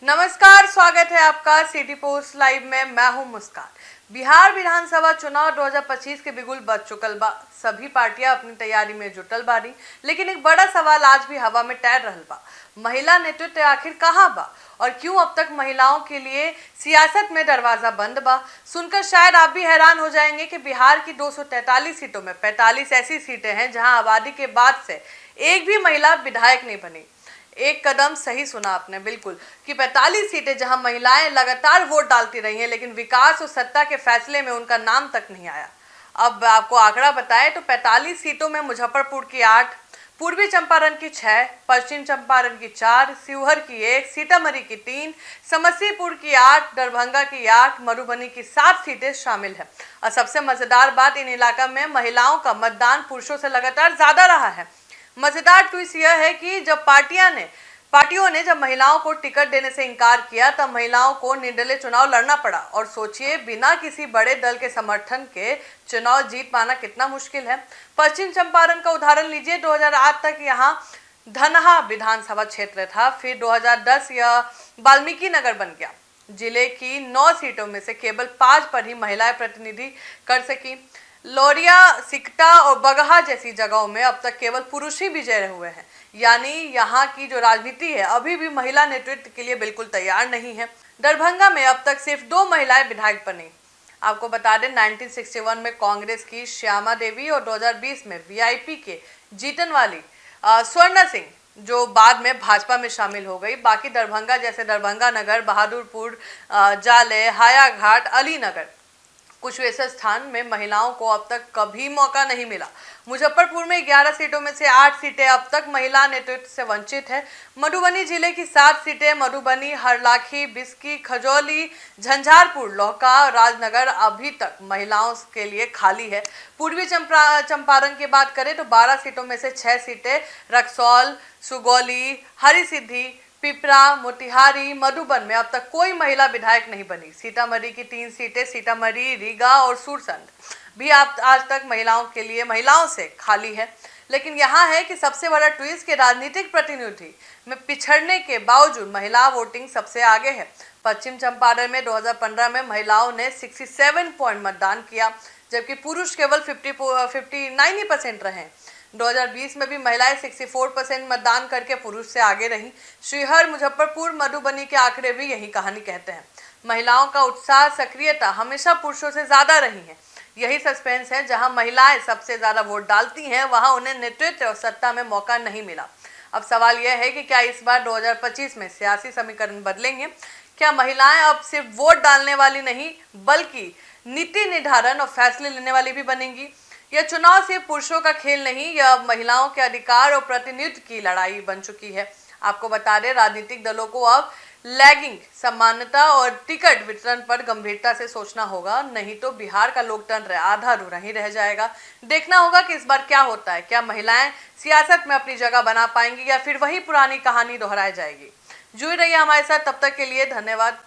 नमस्कार, स्वागत है आपका सिटी पोस्ट लाइव में। मैं हूं मुस्कान। बिहार विधानसभा चुनाव 2025 के बिगुल बज चुकल बा। सभी पार्टियां अपनी तैयारी में जुटल बारी, लेकिन एक बड़ा सवाल आज भी हवा में तैर रहल बा। महिला नेतृत्व आखिर कहां बा और क्यों अब तक महिलाओं के लिए सियासत में दरवाजा बंद बा? सुनकर शायद आप भी हैरान हो जाएंगे कि बिहार की 243 सीटों में 45 ऐसी सीटें हैं जहां आबादी के बाद से एक भी महिला विधायक नहीं बनी। एक कदम सही सुना आपने, बिल्कुल, कि 45 सीटें जहां महिलाएं लगातार वोट डालती रही हैं, लेकिन विकास और सत्ता के फैसले में उनका नाम तक नहीं आया। अब आपको आंकड़ा बताएं तो 45 सीटों में मुजफ्फरपुर की 8, पूर्वी चंपारण की 6, पश्चिम चंपारण की 4, शिवहर की 1, सीतामढ़ी की 3, समस्तीपुर की 8, दरभंगा की 8, मधुबनी की 7 सीटें शामिल है। और सबसे मजेदार बात, इन इलाका में महिलाओं का मतदान पुरुषों से लगातार ज्यादा रहा है। मजेदार ट्विस्ट यह है कि जब पार्टियों ने जब महिलाओं को टिकट देने से इनकार किया, तब महिलाओं को निर्दलीय चुनाव लड़ना पड़ा। और सोचिए, बिना किसी बड़े दल के समर्थन के चुनाव जीत पाना कितना मुश्किल है। पश्चिम चंपारण का उदाहरण लीजिए। 2008 तक यहाँ धनहा विधानसभा क्षेत्र था, फिर 2010 यह वाल्मीकि नगर बन गया। जिले की 9 सीटों में से केवल 5 पर ही महिलाएं प्रतिनिधि कर सकी। लौरिया, सिकटा और बगहा जैसी जगहों में अब तक केवल पुरुष ही विजय हुए हैं। यानी यहाँ की जो राजनीति है अभी भी महिला नेतृत्व के लिए बिल्कुल तैयार नहीं है। दरभंगा में अब तक सिर्फ 2 महिलाएं विधायक बनी। आपको बता दें, 1961 में कांग्रेस की श्यामा देवी और 2020 में वीआईपी के जीतन वाली स्वर्ण सिंह, जो बाद में भाजपा में शामिल हो गई। बाकी दरभंगा जैसे दरभंगा नगर, बहादुरपुर, जाले, हायाघाट, अलीनगर, कुछ ऐसे स्थान में महिलाओं को अब तक कभी मौका नहीं मिला। मुजफ्फरपुर में 11 सीटों में से 8 सीटें अब तक महिला नेतृत्व से वंचित है। मधुबनी जिले की 7 सीटें, मधुबनी, हरलाखी, बिस्की, खजौली, झंझारपुर, लौका, राजनगर अभी तक महिलाओं के लिए खाली है। पूर्वी चंपारण की बात करें तो 12 सीटों में से 6 सीटें रक्सौल, सुगौली, हरिसिद्धि, पिपरा, मोतिहारी, मधुबन में अब तक कोई महिला विधायक नहीं बनी। सीतामढ़ी की 3 सीटें, सीतामढ़ी, रीगा और सुरसंड भी आज तक महिलाओं से खाली है। लेकिन यहाँ है कि सबसे बड़ा ट्विस्ट के राजनीतिक प्रतिनिधि में पिछड़ने के बावजूद महिला वोटिंग सबसे आगे है। पश्चिम चंपारण में 2015 में महिलाओं ने 67 पॉइंट मतदान किया, जबकि पुरुष केवल 59% रहे। 2020 में भी महिलाएं 64% मतदान करके पुरुष से आगे रहीं। शिवहर, मुजफ्फरपुर, मधुबनी के आंकड़े भी यही कहानी कहते हैं। महिलाओं का उत्साह, सक्रियता हमेशा पुरुषों से ज्यादा रही है। यही सस्पेंस है, जहां महिलाएं सबसे ज्यादा वोट डालती हैं वहां उन्हें नेतृत्व और सत्ता में मौका नहीं मिला। अब सवाल यह है कि क्या इस बार 2025 में सियासी समीकरण बदलेंगे? क्या महिलाएं अब सिर्फ वोट डालने वाली नहीं, बल्कि नीति निर्धारण और फैसले लेने वाली भी बनेंगी? यह चुनाव सिर्फ पुरुषों का खेल नहीं, यह महिलाओं के अधिकार और प्रतिनिधित्व की लड़ाई बन चुकी है। आपको बता दें, राजनीतिक दलों को अब लैगिंग समानता और टिकट वितरण पर गंभीरता से सोचना होगा, नहीं तो बिहार का लोकतंत्र आधा अधूरा ही रह जाएगा। देखना होगा कि इस बार क्या होता है। क्या महिलाएं सियासत में अपनी जगह बना पाएंगी या फिर वही पुरानी कहानी दोहराई जाएगी? जुड़े रहिए हमारे साथ, तब तक के लिए धन्यवाद।